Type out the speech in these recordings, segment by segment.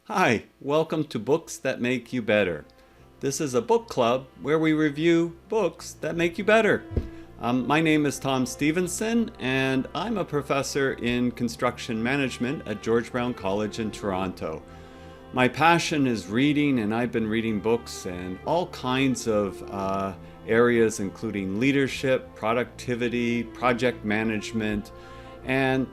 Hi, welcome to Books That Make You Better. This is a book club where we review books that make you better. My name is Tom Stephenson, and I'm a professor in construction management at George Brown College in Toronto. My passion is reading, and I've been reading books in all kinds of areas, including leadership, productivity, project management, and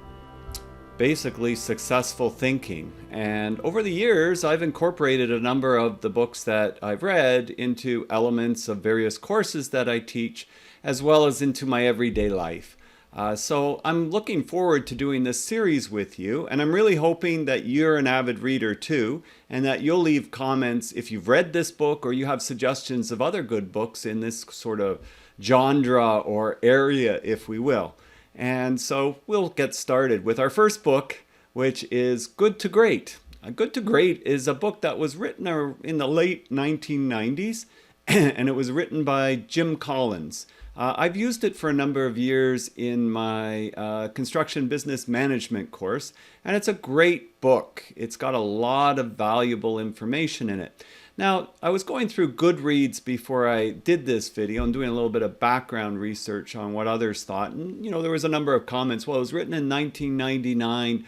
basically successful thinking. And over the years, I've incorporated a number of the books that I've read into elements of various courses that I teach, as well as into my everyday life. So I'm looking forward to doing this series with you, and I'm really hoping that you're an avid reader too, and that you'll leave comments if you've read this book or you have suggestions of other good books in this sort of genre or area, if we will. And so we'll get started with our first book, which is Good to Great. Good to Great is a book that was written in the late 1990s, and it was written by Jim Collins. I've used it for a number of years in my construction business management course, and it's a great book. It's got a lot of valuable information in it. Now, I was going through Goodreads before I did this video and doing a little bit of background research on what others thought. And, there was a number of comments. Well, it was written in 1999.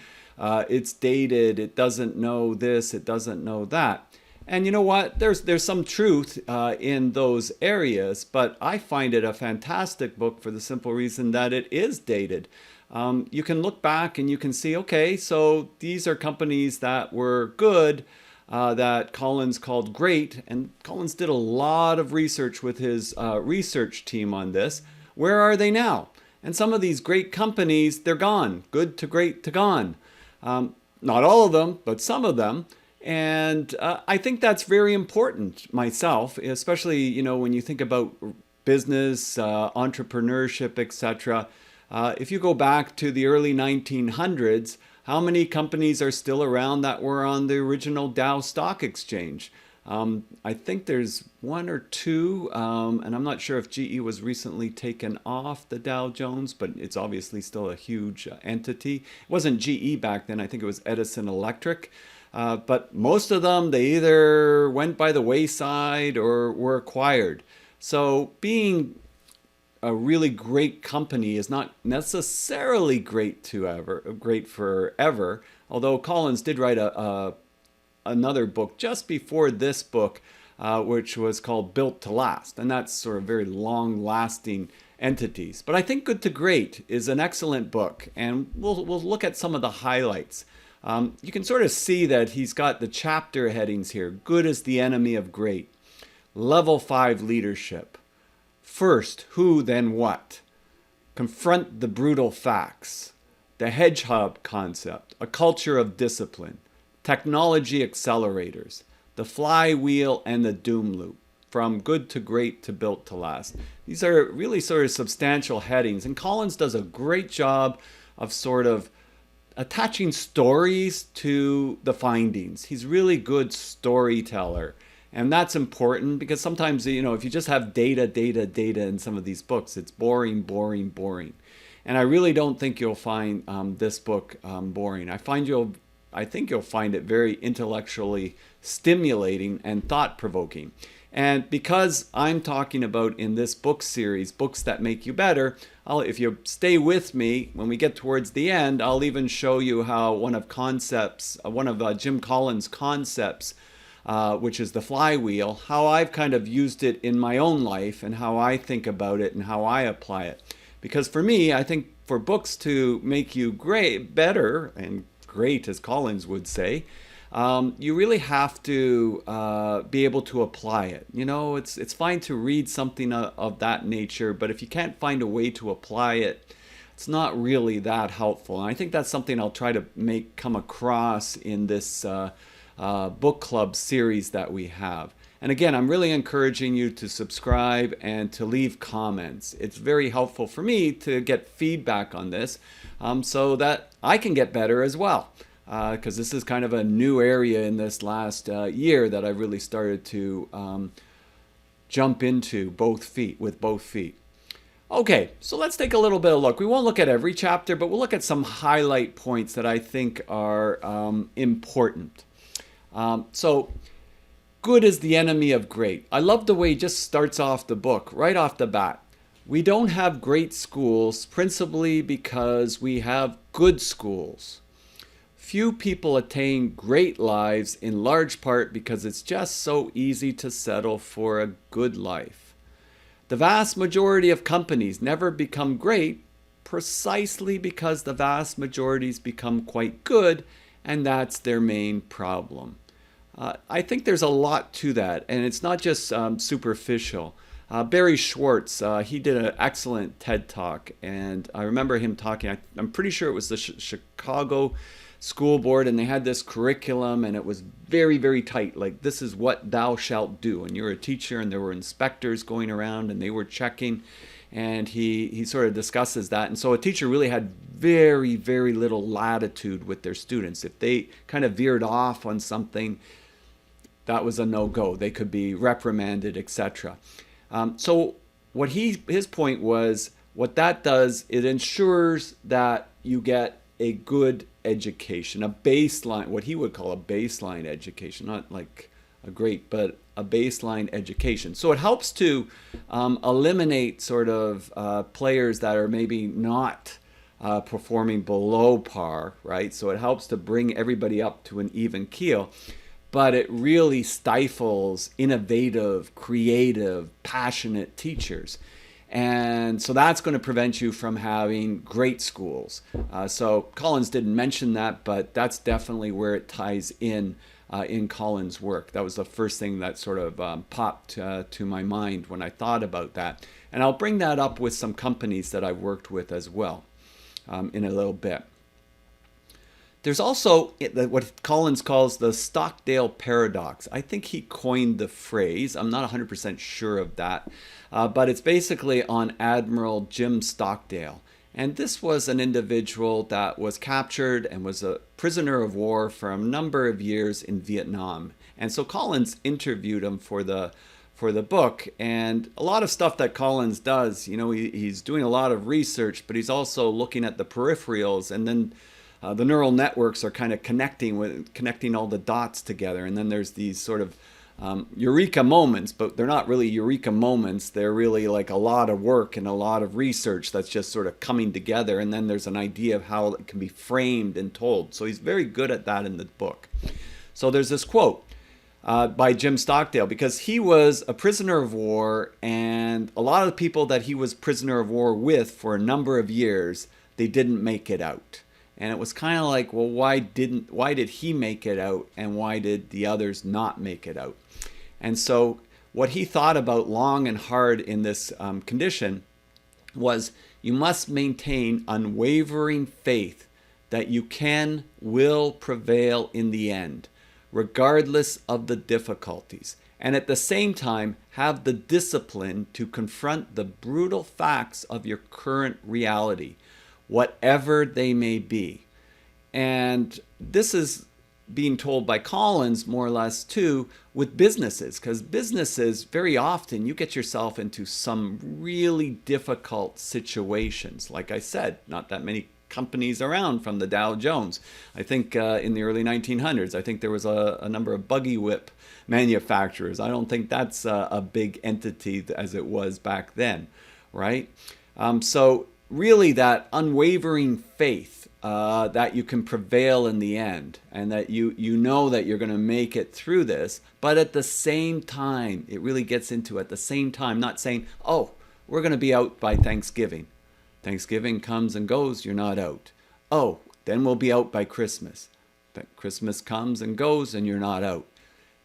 It's dated. It doesn't know this. It doesn't know that. And you know what? There's some truth in those areas, but I find it a fantastic book for the simple reason that it is dated. You can look back and you can see, okay, so these are companies that were good, that Collins called great, and Collins did a lot of research with his research team on this. Where are they now? And some of these great companies, they're gone. Good to great to gone. Not all of them, but some of them. And I think that's very important myself, especially, when you think about business, entrepreneurship, etc. If you go back to the early 1900s, how many companies are still around that were on the original Dow Stock Exchange? I think there's one or two, and I'm not sure if GE was recently taken off the Dow Jones, but it's obviously still a huge entity. It wasn't GE back then, I think it was Edison Electric. But most of them, they either went by the wayside or were acquired. So being a really great company is not necessarily great forever. Although Collins did write another book just before this book, which was called Built to Last, and that's sort of very long-lasting entities. But I think Good to Great is an excellent book, and we'll look at some of the highlights. You can sort of see that he's got the chapter headings here. Good is the enemy of great. Level 5 leadership. First, who, then what? Confront the brutal facts. The hedgehog concept. A culture of discipline. Technology accelerators. The flywheel and the doom loop. From good to great to built to last. These are really sort of substantial headings. And Collins does a great job of sort of attaching stories to the findings. He's really good storyteller. And that's important because sometimes, if you just have data in some of these books, it's boring. And I really don't think you'll find this book boring. I think you'll find it very intellectually stimulating and thought-provoking. And because I'm talking about in this book series, Books That Make You Better, if you stay with me, when we get towards the end, I'll even show you how one of Jim Collins' concepts, which is the flywheel, how I've kind of used it in my own life and how I think about it and how I apply it. Because for me, I think for books to make you better, and great as Collins would say, you really have to be able to apply it. It's fine to read something of that nature, but if you can't find a way to apply it, it's not really that helpful. And I think that's something I'll try to come across in this book club series that we have. And again, I'm really encouraging you to subscribe and to leave comments. It's very helpful for me to get feedback on this so that I can get better as well. Because this is kind of a new area in this last year that I really started to jump into with both feet. Okay, so let's take a little bit of a look. We won't look at every chapter, but we'll look at some highlight points that I think are important. So good is the enemy of great. I love the way he just starts off the book right off the bat. We don't have great schools principally because we have good schools. Few people attain great lives in large part because it's just so easy to settle for a good life. The vast majority of companies never become great precisely because the vast majorities become quite good, and that's their main problem. I think there's a lot to that, and it's not just superficial. Barry Schwartz, he did an excellent TED Talk, and I remember him talking, I'm pretty sure it was the Chicago School Board, and they had this curriculum, and it was very, very tight, like this is what thou shalt do. And you're a teacher, and there were inspectors going around, and they were checking, and he sort of discusses that. And so a teacher really had very, very little latitude with their students. If they kind of veered off on something, that was a no-go. They could be reprimanded, etc. So what his point was, what that does, it ensures that you get a good education, a baseline, what he would call a baseline education, not like a great, but a baseline education. So it helps to eliminate sort of players that are maybe not performing below par, right? So it helps to bring everybody up to an even keel. But it really stifles innovative, creative, passionate teachers. And so that's going to prevent you from having great schools. So Collins didn't mention that, but that's definitely where it ties in Collins' work. That was the first thing that sort of popped to my mind when I thought about that. And I'll bring that up with some companies that I've worked with as well in a little bit. There's also what Collins calls the Stockdale paradox. I think he coined the phrase. I'm not 100% sure of that. But it's basically on Admiral Jim Stockdale. And this was an individual that was captured and was a prisoner of war for a number of years in Vietnam. And so Collins interviewed him for the book. And a lot of stuff that Collins does, you know, he's doing a lot of research, but he's also looking at the peripherals, and then the neural networks are kind of connecting all the dots together. And then there's these sort of eureka moments, but they're not really eureka moments. They're really like a lot of work and a lot of research that's just sort of coming together. And then there's an idea of how it can be framed and told. So he's very good at that in the book. So there's this quote by Jim Stockdale, because he was a prisoner of war, and a lot of the people that he was prisoner of war with for a number of years, they didn't make it out. And it was kind of like, well, why did he make it out, and why did the others not make it out? And so what he thought about long and hard in this condition was, you must maintain unwavering faith that you will prevail in the end, regardless of the difficulties. And at the same time, have the discipline to confront the brutal facts of your current reality, whatever they may be. And this is being told by Collins more or less too with businesses, because businesses, very often you get yourself into some really difficult situations. Like I said, not that many companies around from the Dow Jones. I think in the early 1900s, I think there was a number of buggy whip manufacturers. I don't think that's a big entity as it was back then, right? So really that unwavering faith that you can prevail in the end, and that you know that you're going to make it through this. But at the same time, it really gets into at the same time, not saying, oh, we're going to be out by Thanksgiving. Thanksgiving comes and goes, you're not out. Oh, then we'll be out by Christmas. Christmas comes and goes and you're not out.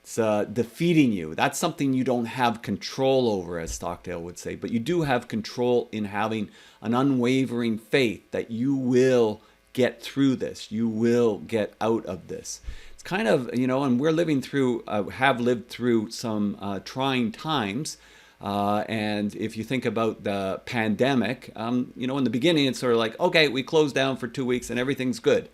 It's defeating you. That's something you don't have control over, as Stockdale would say, but you do have control in having an unwavering faith that you will get through this. You will get out of this. It's kind of, you know, and we're living through, have lived through some trying times. And if you think about the pandemic, you know, in the beginning, it's sort of like, okay, we closed down for 2 weeks and everything's good.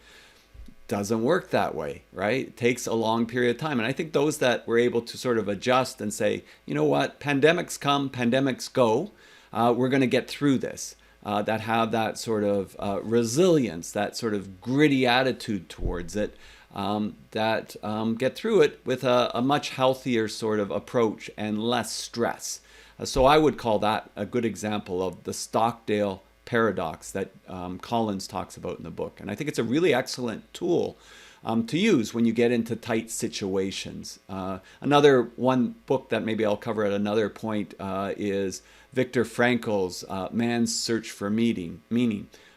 Doesn't work that way, right? It takes a long period of time. And I think those that were able to sort of adjust and say, you know what, pandemics come, pandemics go, we're going to get through this, that have that sort of resilience, that sort of gritty attitude towards it, that get through it with a much healthier sort of approach and less stress. So I would call that a good example of the Stockdale paradox that Collins talks about in the book. And I think it's a really excellent tool to use when you get into tight situations. Another one book that maybe I'll cover at another point is Viktor Frankl's Man's Search for Meaning.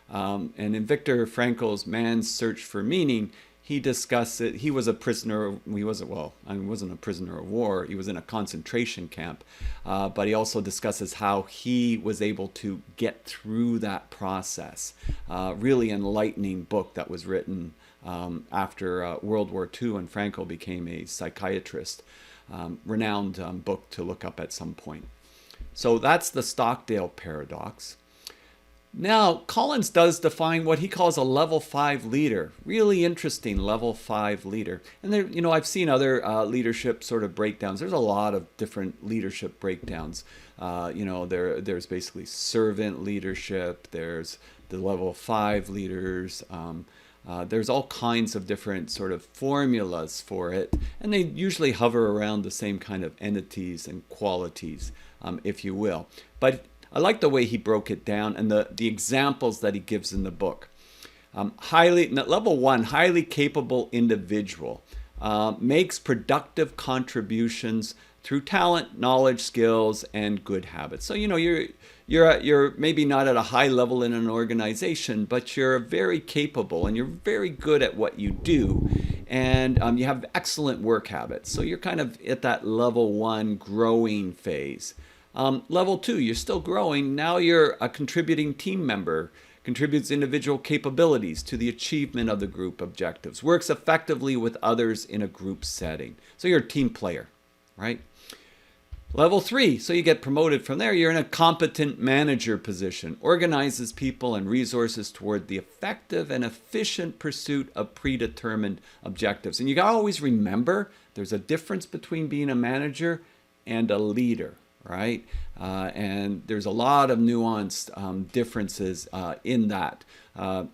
And in Viktor Frankl's Man's Search for Meaning, he discussed it. He was a prisoner. He wasn't a prisoner of war. He was in a concentration camp. But he also discusses how he was able to get through that process. Really enlightening book that was written after World War II, and Frankl became a psychiatrist. Renowned book to look up at some point. So that's the Stockdale paradox. Now, Collins does define what he calls a level 5 leader. Really interesting level 5 leader. And there, I've seen other leadership sort of breakdowns. There's a lot of different leadership breakdowns. There's basically servant leadership. There's the level 5 leaders. There's all kinds of different sort of formulas for it. And they usually hover around the same kind of entities and qualities, if you will. But I like the way he broke it down and the examples that he gives in the book. Level 1, highly capable individual, makes productive contributions through talent, knowledge, skills, and good habits. So you're maybe not at a high level in an organization, but you're very capable and you're very good at what you do, and you have excellent work habits. So you're kind of at that level 1 growing phase. Level 2, you're still growing. Now you're a contributing team member, contributes individual capabilities to the achievement of the group objectives, works effectively with others in a group setting. So you're a team player, right? Level 3, so you get promoted from there. You're in a competent manager position, organizes people and resources toward the effective and efficient pursuit of predetermined objectives. And you gotta always remember there's a difference between being a manager and a leader. Right? And there's a lot of nuanced differences in that.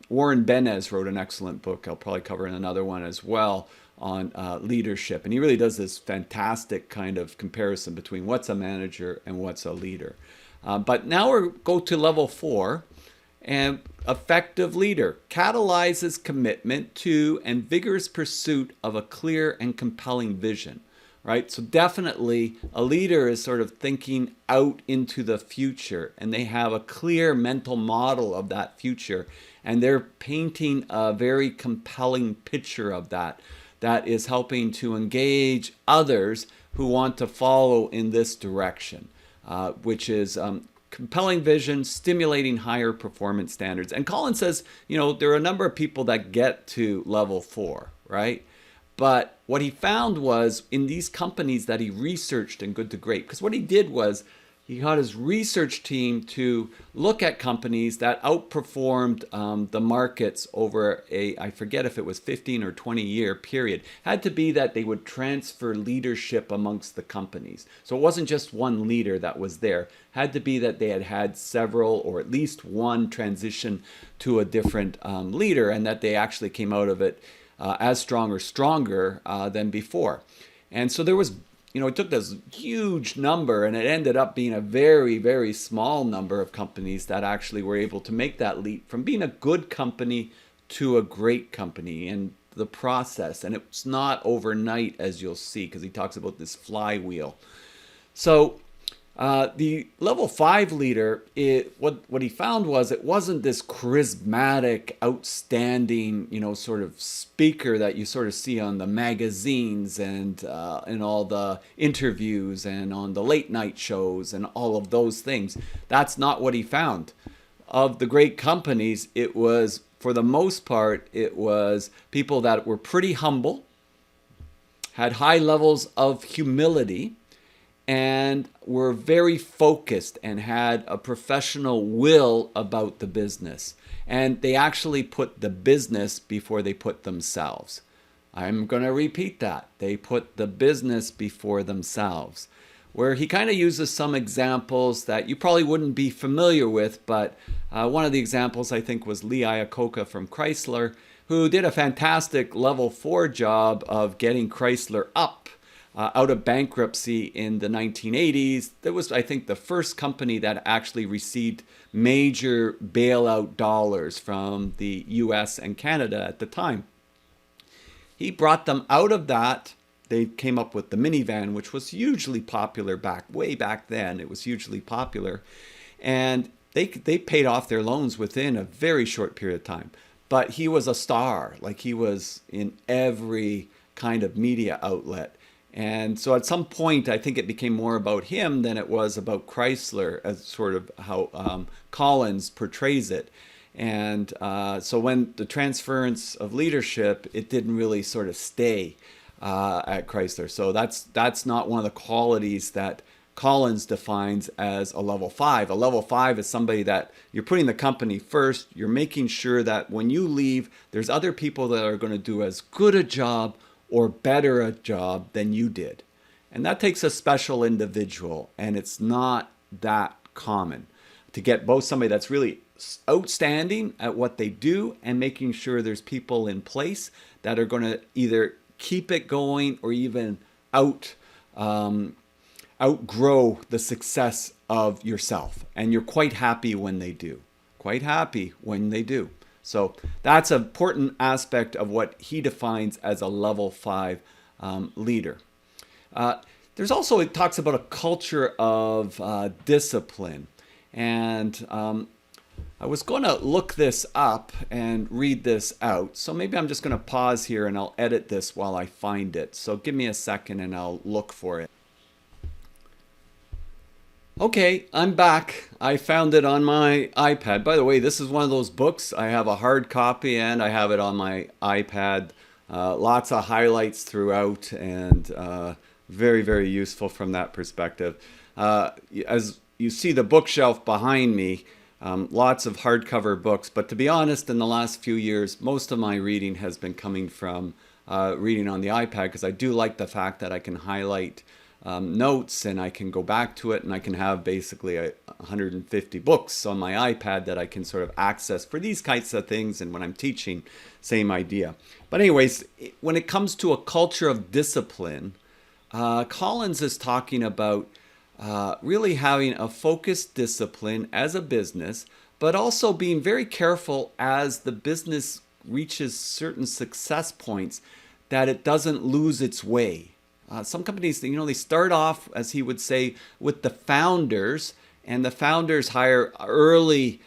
Warren Benez wrote an excellent book, I'll probably cover in another one as well, on leadership. And he really does this fantastic kind of comparison between what's a manager and what's a leader. But now we go to level 4, and effective leader catalyzes commitment to and vigorous pursuit of a clear and compelling vision. Right? So definitely a leader is sort of thinking out into the future, and they have a clear mental model of that future, and they're painting a very compelling picture of that is helping to engage others who want to follow in this direction, which is compelling vision, stimulating higher performance standards. And Collins says, there are a number of people that get to level 4, right? But what he found was in these companies that he researched in Good to Great, because what he did was he got his research team to look at companies that outperformed the markets over I forget if it was 15 or 20 year period. Had to be that they would transfer leadership amongst the companies. So it wasn't just one leader that was there. Had to be that they had several or at least one transition to a different leader, and that they actually came out of it as strong or stronger than before. And so there was, it took this huge number, and it ended up being a very, very small number of companies that actually were able to make that leap from being a good company to a great company, and the process. And it's not overnight, as you'll see, because he talks about this flywheel. So the level 5 leader, what he found was it wasn't this charismatic, outstanding, sort of speaker that you sort of see on the magazines and in all the interviews and on the late night shows and all of those things. That's not what he found. Of the great companies, it was, for the most part, it was people that were pretty humble, had high levels of humility, and were very focused and had a professional will about the business. And they actually put the business before they put themselves. I'm going to repeat that. They put the business before themselves. Where he kind of uses some examples that you probably wouldn't be familiar with, but one of the examples I think was Lee Iacocca from Chrysler. who did a fantastic level 4 job of getting Chrysler up out of bankruptcy in the 1980s. That was, I think, the first company that actually received major bailout dollars from the US and Canada at the time. He brought them out of that. They came up with the minivan, which was hugely popular way back then. It was hugely popular. And they paid off their loans within a very short period of time. But he was a star. Like, he was in every kind of media outlet. And so at some point, I think it became more about him than it was about Chrysler, as sort of how Collins portrays it. And so when the transference of leadership, it didn't really sort of stay at Chrysler. So that's not one of the qualities that Collins defines as a level 5. A level 5 is somebody that you're putting the company first. You're making sure that when you leave, there's other people that are going to do as good a job or better a job than you did. And that takes a special individual, and it's not that common to get both somebody that's really outstanding at what they do and making sure there's people in place that are going to either keep it going or even outgrow the success of yourself. And you're quite happy when they do. Quite happy when they do. So that's an important aspect of what he defines as a level 5 leader. There's also, it talks about a culture of discipline. And I was going to look this up and read this out. So maybe I'm just going to pause here and I'll edit this while I find it. So give me a second and I'll look for it. Okay, I'm back. I found it on my iPad. By the way, this is one of those books. I have a hard copy and I have it on my iPad. Lots of highlights throughout, and very, very useful from that perspective. As you see the bookshelf behind me, lots of hardcover books. But to be honest, in the last few years, most of my reading has been coming from reading on the iPad, because I do like the fact that I can highlight notes and I can go back to it, and I can have basically 150 books on my iPad that I can sort of access for these kinds of things. And when I'm teaching, same idea. But anyways, when it comes to a culture of discipline, Collins is talking about really having a focused discipline as a business, but also being very careful as the business reaches certain success points that it doesn't lose its way. Some companies, they start off, as he would say, with the founders, and the founders hire early,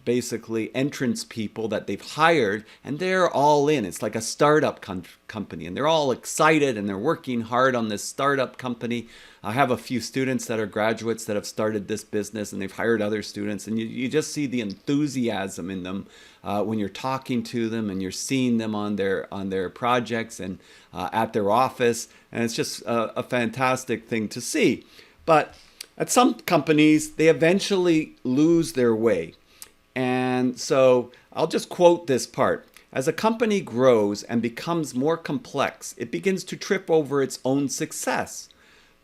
basically entrance people that they've hired, and they're all in. It's like a startup company, and they're all excited, and they're working hard on this startup company. I have a few students that are graduates that have started this business, and they've hired other students, and you just see the enthusiasm in them when you're talking to them and you're seeing them on their projects and at their office, and it's just a fantastic thing to see. But at some companies, they eventually lose their way. And so I'll just quote this part. As a company grows and becomes more complex, it begins to trip over its own success.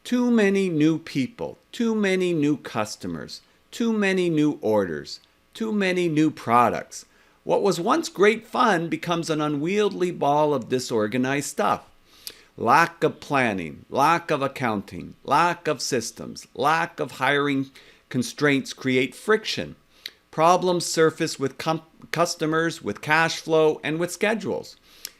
Too many new people, too many new customers, too many new orders, too many new products. What was once great fun becomes an unwieldy ball of disorganized stuff. Lack of planning, lack of accounting, lack of systems, lack of hiring constraints create friction. Problems surface with customers, with cash flow, and with schedules.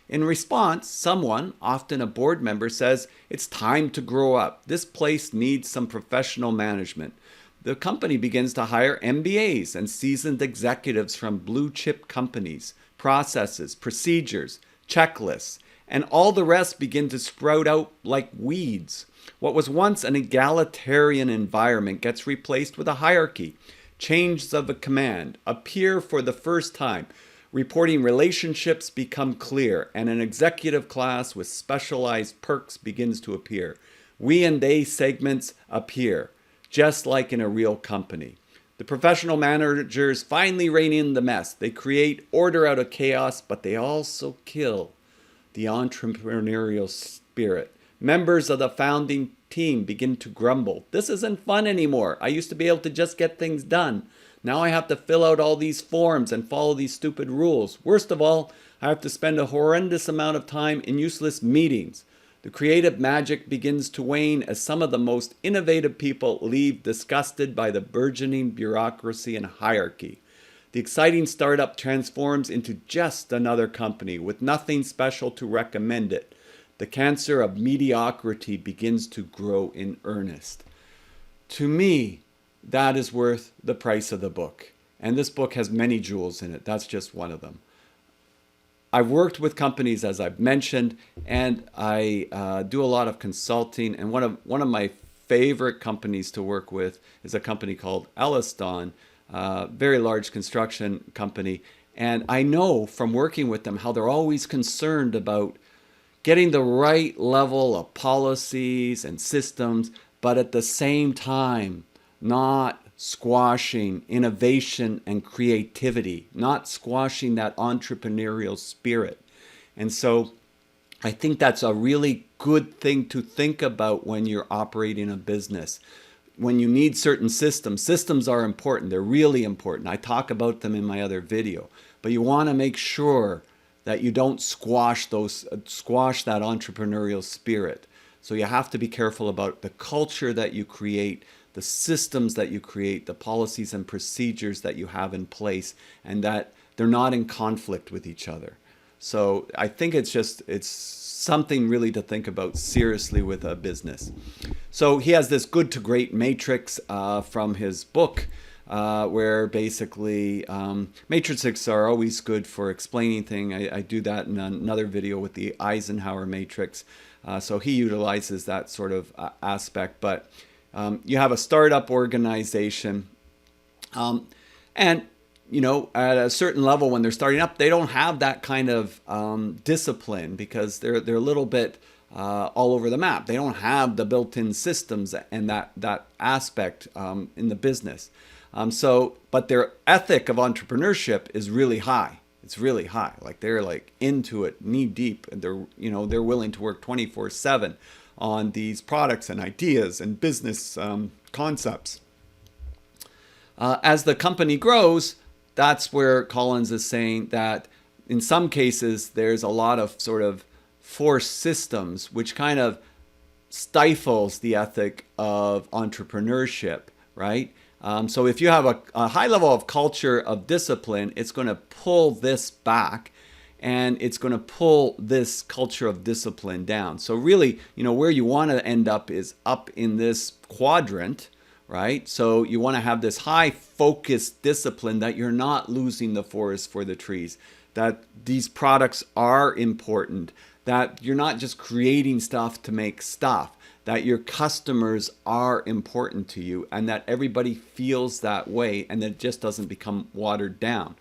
In response, someone, often a board member, says, "It's time to grow up. This place needs some professional management." The company begins to hire MBAs and seasoned executives from blue chip companies, processes, procedures, checklists, and all the rest begin to sprout out like weeds. What was once an egalitarian environment gets replaced with a hierarchy. Changes of a command appear for the first time. Reporting relationships become clear, and an executive class with specialized perks begins to appear. We and they segments appear, just like in a real company. The professional managers finally rein in the mess. They create order out of chaos, but they also kill the entrepreneurial spirit. Members of the founding team begin to grumble. "This isn't fun anymore. I used to be able to just get things done. Now I have to fill out all these forms and follow these stupid rules. Worst of all, I have to spend a horrendous amount of time in useless meetings. The creative magic begins to wane as some of the most innovative people leave disgusted by the burgeoning bureaucracy and hierarchy. The exciting startup transforms into just another company with nothing special to recommend it. The cancer of mediocrity begins to grow in earnest. To me, that is worth the price of the book. And this book has many jewels in it. That's just one of them. I've worked with companies, as I've mentioned, and I do a lot of consulting. And one of my favorite companies to work with is a company called Elliston, very large construction company. And I know from working with them how they're always concerned about getting the right level of policies and systems, but at the same time, not squashing innovation and creativity, not squashing that entrepreneurial spirit. And so I think that's a really good thing to think about when you're operating a business. When you need certain systems, systems are important. They're really important. I talk about them in my other video. But you want to make sure that you don't squash that entrepreneurial spirit. So you have to be careful about the culture that you create, the systems that you create, the policies and procedures that you have in place, and that they're not in conflict with each other. So I think it's something really to think about seriously with a business. So he has this good to great matrix from his book, where basically matrices are always good for explaining things. I do that in another video with the Eisenhower matrix. So he utilizes that sort of aspect. But you have a startup organization, and at a certain level when they're starting up, they don't have that kind of discipline because they're a little bit all over the map. They don't have the built-in systems and that aspect in the business. But their ethic of entrepreneurship is really high. It's really high. Like they're like into it, knee deep, and they're willing to work 24/7 on these products and ideas and business concepts. As the company grows, that's where Collins is saying that in some cases there's a lot of sort of forced systems which kind of stifles the ethic of entrepreneurship, right? So if you have a high level of culture of discipline, it's going to pull this back, and it's going to pull this culture of discipline down. So really, where you want to end up is up in this quadrant, right? So you want to have this high focused discipline that you're not losing the forest for the trees, that these products are important, that you're not just creating stuff to make stuff, that your customers are important to you, and that everybody feels that way, and that it just doesn't become watered down.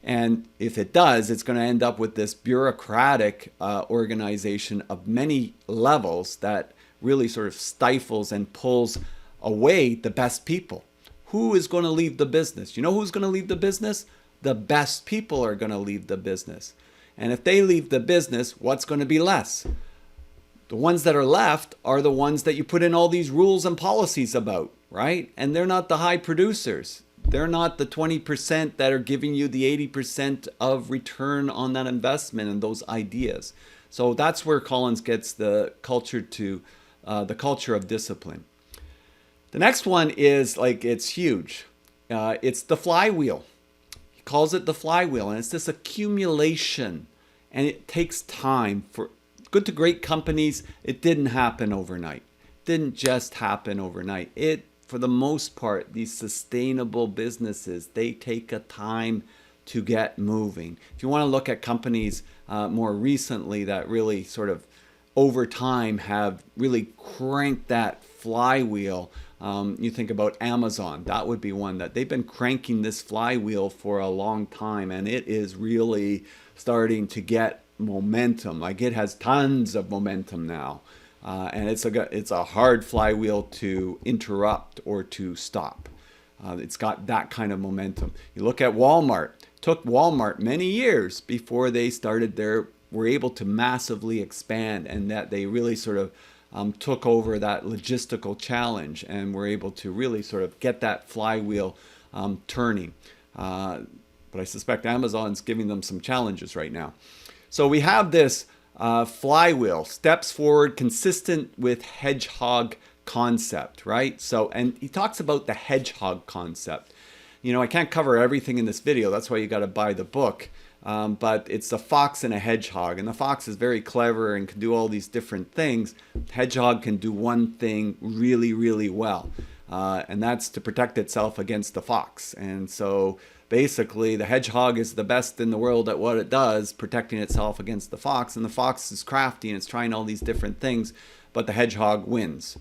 And if it does, it's going to end up with this bureaucratic organization of many levels that really sort of stifles and pulls away the best people. Who is going to leave the business? You know who's going to leave the business? The best people are going to leave the business. And if they leave the business, what's going to be less? The ones that are left are the ones that you put in all these rules and policies about, right? And they're not the high producers. They're not the 20% that are giving you the 80% of return on that investment and those ideas. So that's where Collins gets the culture of discipline. The next one is it's huge. It's the flywheel. He calls it the flywheel, and it's this accumulation, and it takes time. For good to great companies, it didn't happen overnight. It didn't just happen overnight. For the most part, these sustainable businesses, they take a time to get moving. If you want to look at companies more recently that really sort of over time have really cranked that flywheel, you think about Amazon. That would be one that they've been cranking this flywheel for a long time, and it is really starting to get momentum. Like it has tons of momentum now. And it's a hard flywheel to interrupt or to stop. It's got that kind of momentum. You look at Walmart. It took Walmart many years before they were able to massively expand, and that they really sort of took over that logistical challenge and were able to really sort of get that flywheel turning. But I suspect Amazon's giving them some challenges right now. So we have this flywheel, steps forward, consistent with hedgehog concept, right? So, and he talks about the hedgehog concept. You know, I can't cover everything in this video. That's why you got to buy the book. But it's a fox and a hedgehog, and the fox is very clever and can do all these different things. Hedgehog can do one thing really, really well, and that's to protect itself against the fox. And so basically the hedgehog is the best in the world at what it does, protecting itself against the fox, and the fox is crafty and it's trying all these different things, but the hedgehog wins.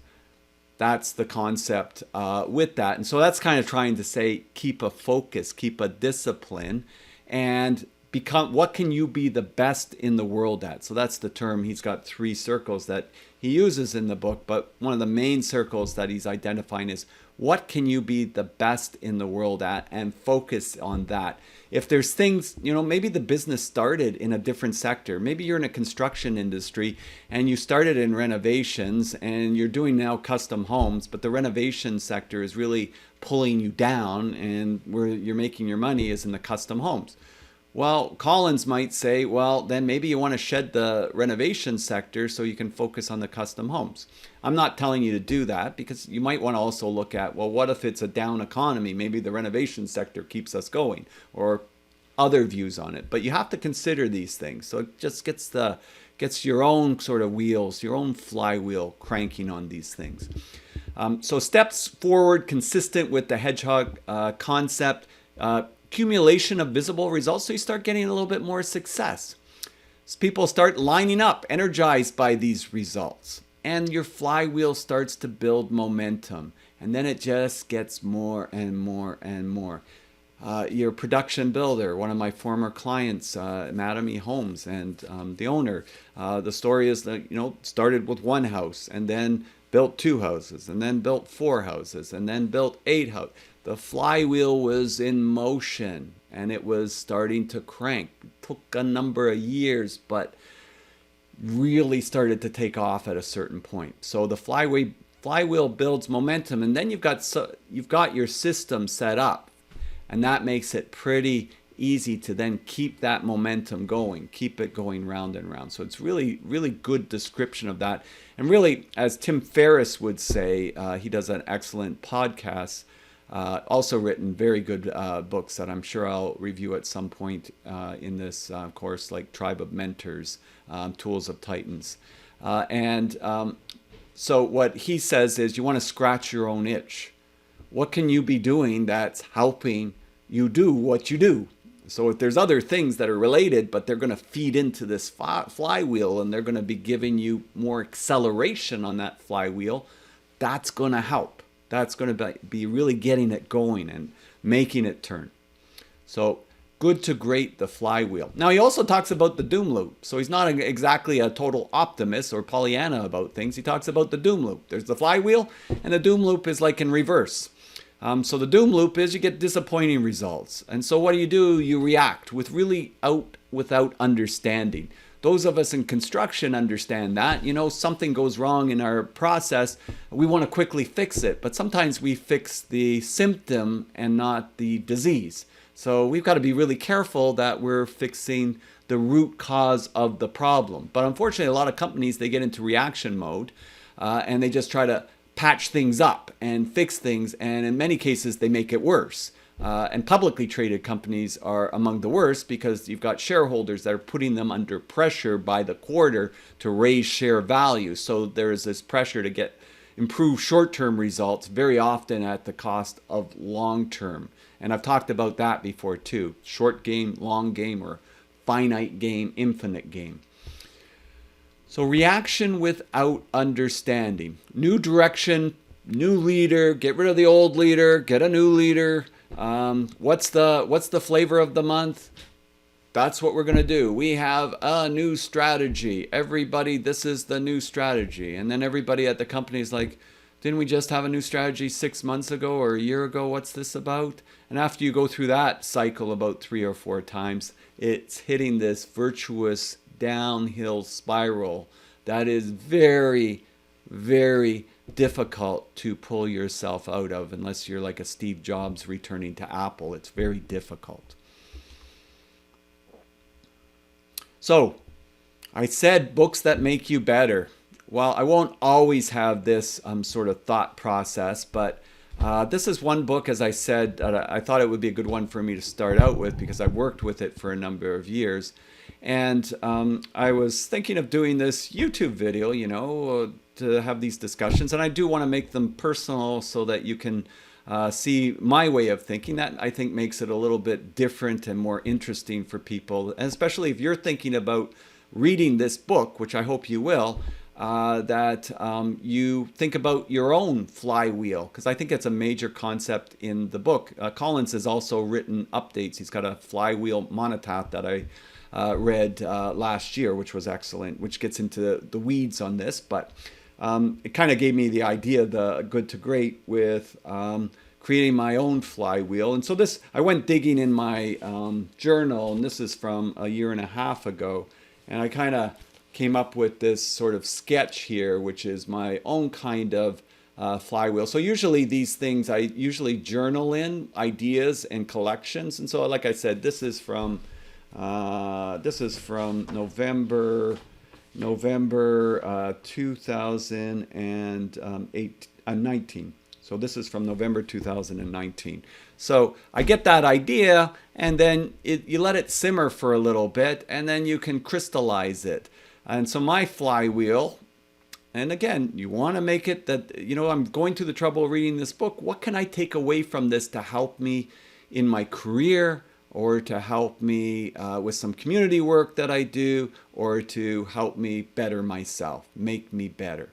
That's the concept with that. And so that's kind of trying to say, keep a focus, keep a discipline, and become, what can you be the best in the world at? So that's the term. He's got 3 circles that he uses in the book, but one of the main circles that he's identifying is, what can you be the best in the world at, and focus on that. If there's things, you know, maybe the business started in a different sector. Maybe you're in a construction industry and you started in renovations and you're doing now custom homes, but the renovation sector is really pulling you down, and where you're making your money is in the custom homes. Well, Collins might say, well, then maybe you want to shed the renovation sector so you can focus on the custom homes. I'm not telling you to do that, because you might want to also look at, well, what if it's a down economy? Maybe the renovation sector keeps us going, or other views on it. But you have to consider these things. So it just gets your own sort of wheels, your own flywheel cranking on these things. So steps forward, consistent with the hedgehog concept. Accumulation of visible results, so you start getting a little bit more success. So people start lining up, energized by these results, and your flywheel starts to build momentum, and then it just gets more and more and more. Your production builder, one of my former clients, Madam E. Holmes, and the owner, the story is that, you know, started with 1 house and then built 2 houses and then built 4 houses and then built 8 houses. The flywheel was in motion and it was starting to crank. It took a number of years, but really started to take off at a certain point. So the flywheel builds momentum, and then you've got your system set up, and that makes it pretty easy to then keep that momentum going, keep it going round and round. So it's really, really good description of that. And really, as Tim Ferriss would say, he does an excellent podcast. Also written very good books that I'm sure I'll review at some point in this course, like Tribe of Mentors, Tools of Titans. So what he says is, you want to scratch your own itch. What can you be doing that's helping you do what you do? So if there's other things that are related, but they're going to feed into this flywheel, and they're going to be giving you more acceleration on that flywheel, that's going to help. That's going to be really getting it going and making it turn. So good to great, the flywheel. Now he also talks about the doom loop. So he's not exactly a total optimist or Pollyanna about things. He talks about the doom loop. There's the flywheel, and the doom loop is like in reverse. So the doom loop is, you get disappointing results. And so what do? You react without understanding. Those of us in construction understand that. You know, something goes wrong in our process, we want to quickly fix it, but sometimes we fix the symptom and not the disease. So we've got to be really careful that we're fixing the root cause of the problem. But unfortunately, a lot of companies, they get into reaction mode, and they just try to patch things up and fix things, and in many cases, they make it worse. And publicly traded companies are among the worst, because you've got shareholders that are putting them under pressure by the quarter to raise share value. So there's this pressure to improve short-term results, very often at the cost of long-term. And I've talked about that before too. Short game, long game, or finite game, infinite game. So reaction without understanding. New direction, new leader, get rid of the old leader, get a new leader. What's the flavor of the month? That's what we're going to do. We have a new strategy. Everybody, this is the new strategy. And then everybody at the company is like, didn't we just have a new strategy 6 months ago or a year ago? What's this about? And after you go through that cycle about 3 or 4 times, it's hitting this virtuous downhill spiral that is very, very, difficult to pull yourself out of unless you're like a Steve Jobs returning to Apple. It's very difficult. So, I said books that make you better. Well, I won't always have this sort of thought process, but this is one book, as I said, I thought it would be a good one for me to start out with because I've worked with it for a number of years. And I was thinking of doing this YouTube video, to have these discussions. And I do want to make them personal so that you can see my way of thinking. That I think makes it a little bit different and more interesting for people. And especially if you're thinking about reading this book, which I hope you will, that you think about your own flywheel, because I think it's a major concept in the book. Collins has also written updates. He's got a flywheel monotath that I read last year, which was excellent, which gets into the weeds on this, but it kind of gave me the idea, the good to great, with creating my own flywheel. And so this, I went digging in my journal, and this is from a year and a half ago, and I kind of came up with this sort of sketch here, which is my own kind of flywheel. So usually these things, I usually journal in ideas and collections. And so, like I said, this is from November 2019. So this is from November 2019. So I get that idea, and then you let it simmer for a little bit, and then you can crystallize it. And so my flywheel, and again, you want to make it that, I'm going through the trouble of reading this book. What can I take away from this to help me in my career, or to help me with some community work that I do, or to help me better myself, make me better?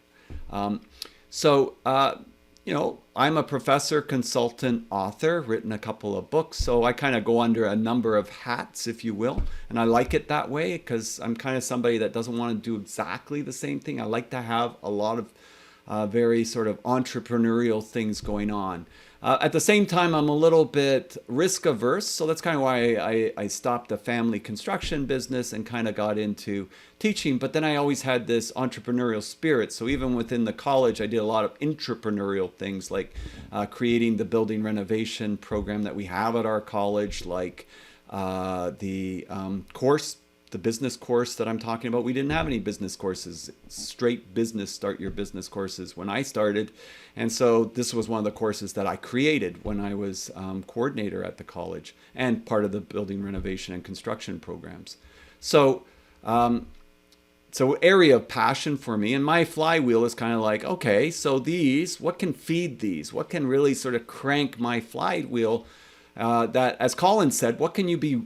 I'm a professor, consultant, author, written a couple of books. So I kind of go under a number of hats, if you will. And I like it that way because I'm kind of somebody that doesn't want to do exactly the same thing. I like to have a lot of very sort of entrepreneurial things going on. At the same time, I'm a little bit risk averse, so that's kind of why I stopped the family construction business and kind of got into teaching. But then I always had this entrepreneurial spirit. So even within the college, I did a lot of intrapreneurial things, like creating the building renovation program that we have at our college, like the business course that I'm talking about. We didn't have any business courses, straight business, start your business courses when I started. And so this was one of the courses that I created when I was coordinator at the college and part of the building renovation and construction programs. So area of passion for me, and my flywheel is kind of like, okay, so what can feed these? What can really sort of crank my flywheel? That, as Colin said, what can you be,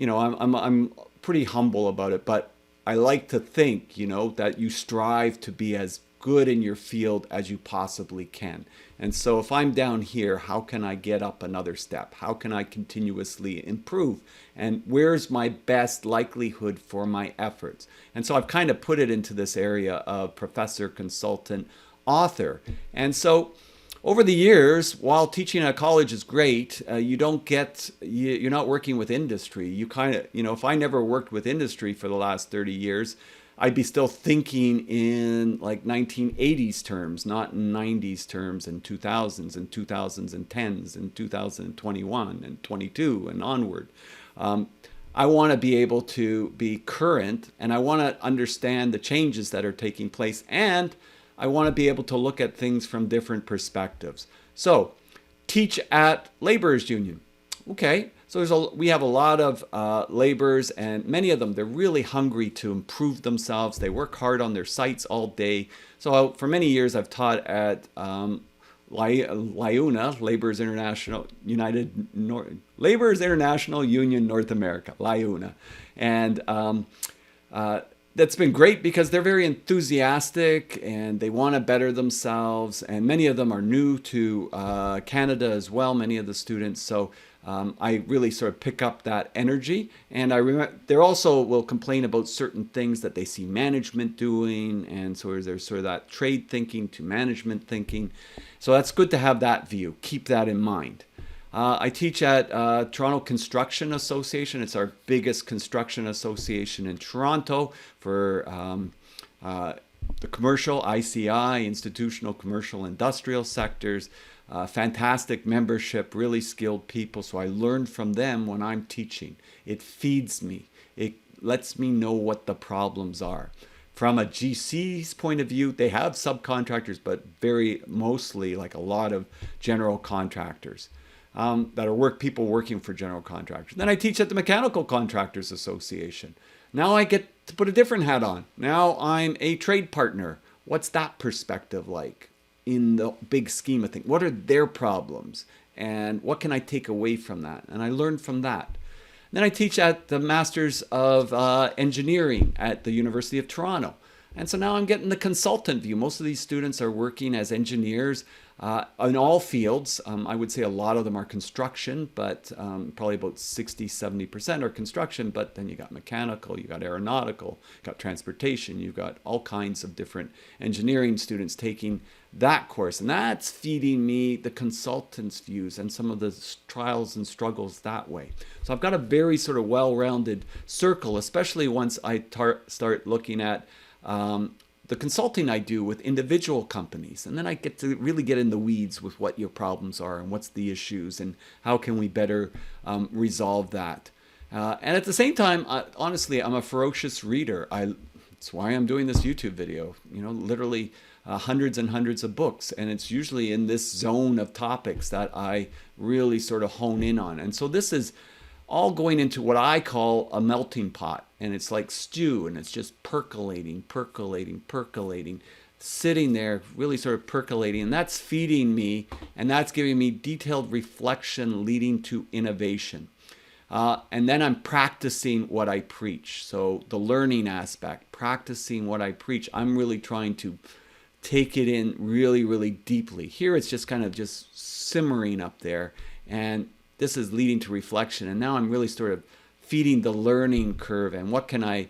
I'm pretty humble about it, but I like to think, that you strive to be as good in your field as you possibly can. And so if I'm down here, how can I get up another step? How can I continuously improve? And where's my best likelihood for my efforts? And so I've kind of put it into this area of professor, consultant, author. And so over the years, while teaching at college is great, you're not working with industry. You kind of, if I never worked with industry for the last 30 years, I'd be still thinking in like 1980s terms, not in 90s terms, and 2000s and 2010s and 2021 and 22 and onward. I want to be able to be current, and I want to understand the changes that are taking place, and I want to be able to look at things from different perspectives. So, teach at laborers union. Okay, so we have a lot of laborers, and many of them, they're really hungry to improve themselves. They work hard on their sites all day. So for many years, I've taught at LIUNA, Laborers International Laborers International Union North America, LIUNA, and that's been great because they're very enthusiastic and they want to better themselves. And many of them are new to Canada as well, many of the students. So I really sort of pick up that energy. And I remember they also will complain about certain things that they see management doing. And so there's sort of that trade thinking to management thinking. So that's good to have that view. Keep that in mind. I teach at Toronto Construction Association. It's our biggest construction association in Toronto for the commercial, ICI, institutional, commercial, industrial sectors, fantastic membership, really skilled people. So I learn from them when I'm teaching. It feeds me. It lets me know what the problems are. From a GC's point of view, they have subcontractors, but very mostly like a lot of general contractors that are people working for general contractors. Then I teach at the Mechanical Contractors Association. Now I get to put a different hat on. Now I'm a trade partner. What's that perspective like in the big scheme of things? What are their problems? And what can I take away from that? And I learn from that. Then I teach at the Masters of Engineering at the University of Toronto. And so now I'm getting the consultant view. Most of these students are working as engineers in all fields. I would say a lot of them are construction, but probably about 60-70% are construction. But then you got mechanical, you got aeronautical, you got transportation, you've got all kinds of different engineering students taking that course. And that's feeding me the consultant's views and some of the trials and struggles that way. So I've got a very sort of well-rounded circle, especially once I start looking at the consulting I do with individual companies. And then I get to really get in the weeds with what your problems are and what's the issues and how can we better resolve that. And at the same time, honestly, I'm a ferocious reader. That's why I'm doing this YouTube video, literally hundreds and hundreds of books. And it's usually in this zone of topics that I really sort of hone in on. And so this is all going into what I call a melting pot. And it's like stew, and it's just percolating, sitting there, really sort of percolating. And that's feeding me, and that's giving me detailed reflection leading to innovation. And then I'm practicing what I preach. So the learning aspect, practicing what I preach, I'm really trying to take it in really, really deeply. Here it's just kind of just simmering up there. And this is leading to reflection. And now I'm really sort of feeding the learning curve and what can I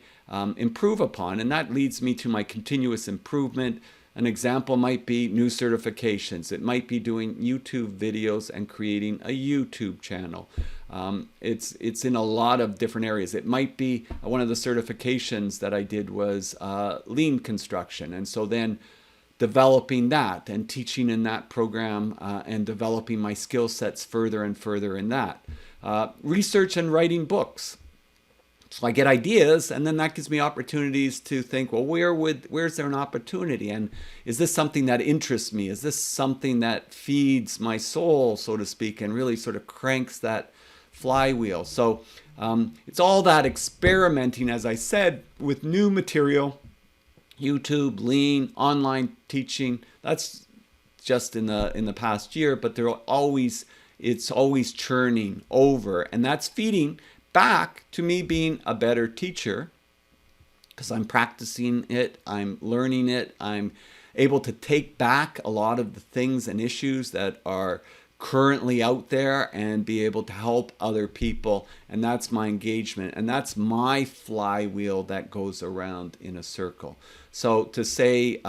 improve upon. And that leads me to my continuous improvement. An example might be new certifications. It might be doing YouTube videos and creating a YouTube channel. It's in a lot of different areas. It might be one of the certifications that I did was lean construction. And so then developing that and teaching in that program and developing my skill sets further and further in that. Research and writing books. So I get ideas, and then that gives me opportunities to think, well, where's there an opportunity? And is this something that interests me? Is this something that feeds my soul, so to speak, and really sort of cranks that flywheel? So it's all that experimenting, as I said, with new material, YouTube, lean, online teaching. That's just in the past year, but it's always churning over, and that's feeding back to me being a better teacher because I'm practicing it, I'm learning it, I'm able to take back a lot of the things and issues that are currently out there and be able to help other people. And that's my engagement, and that's my flywheel that goes around in a circle. So to say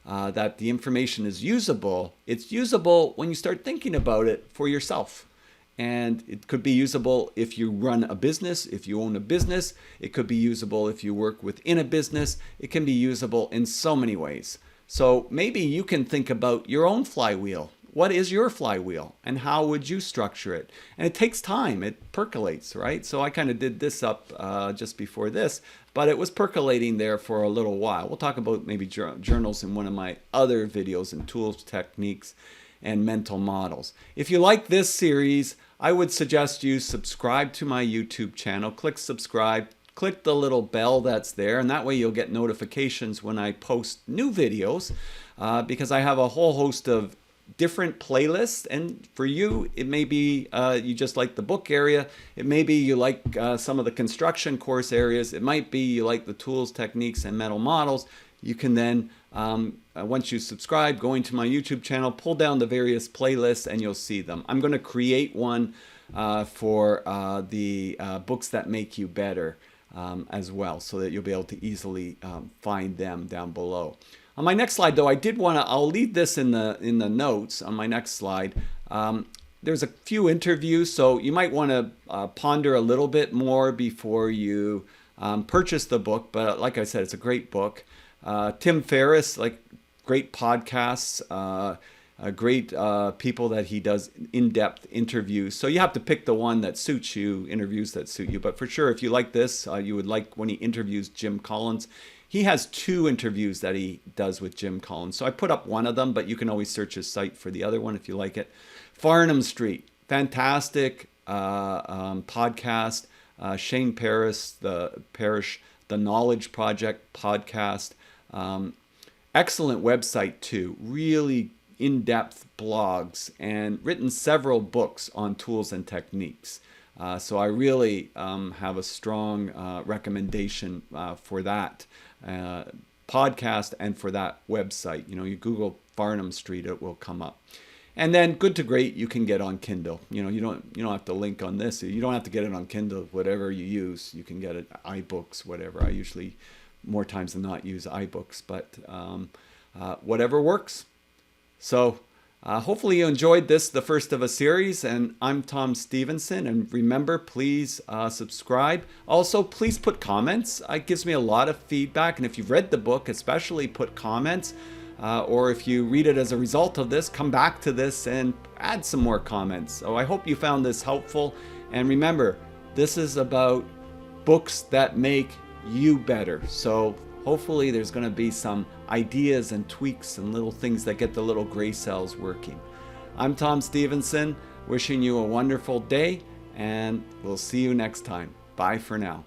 that the information is usable, it's usable when you start thinking about it for yourself. And it could be usable if you run a business, if you own a business. It could be usable if you work within a business. It can be usable in so many ways. So maybe you can think about your own flywheel. What is your flywheel and how would you structure it? And it takes time. It percolates, right? So I kind of did this up just before this, but it was percolating there for a little while. We'll talk about maybe journals in one of my other videos and tools, techniques, and mental models. If you like this series, I would suggest you subscribe to my YouTube channel. Click subscribe. Click the little bell that's there, and that way you'll get notifications when I post new videos because I have a whole host of different playlists. And for you, it may be you just like the book area. It may be you like some of the construction course areas. It might be you like the tools, techniques, and mental models. You can then, once you subscribe, go into my YouTube channel, pull down the various playlists, and you'll see them. I'm going to create one for the books that make you better as well, so that you'll be able to easily find them down below. On my next slide, though, I'll leave this in the notes on my next slide. There's a few interviews, so you might want to ponder a little bit more before you purchase the book. But like I said, it's a great book. Tim Ferriss, like great podcasts, great people that he does in-depth interviews. So you have to pick the one that suits you, interviews that suit you. But for sure, if you like this, you would like when he interviews Jim Collins. He has 2 interviews that he does with Jim Collins. So I put up one of them, but you can always search his site for the other one if you like it. Farnham Street, fantastic podcast. Shane Parrish, the Knowledge Project podcast. Excellent website too. Really in-depth blogs and written several books on tools and techniques. So I really have a strong recommendation for that podcast and for that website. You Google Farnham Street, it will come up. And then Good to Great you can get on Kindle. You don't have to link on this. You don't have to get it on Kindle. Whatever you use, you can get it iBooks, whatever. I usually more times than not use iBooks, but whatever works. So hopefully you enjoyed this, the first of a series. And I'm Tom Stephenson. And remember, please subscribe. Also, please put comments. It gives me a lot of feedback. And if you've read the book, especially put comments. Or if you read it as a result of this, come back to this and add some more comments. So I hope you found this helpful. And remember, this is about books that make you better. So hopefully there's going to be some ideas and tweaks and little things that get the little gray cells working. I'm Tom Stephenson, wishing you a wonderful day, and we'll see you next time. Bye for now.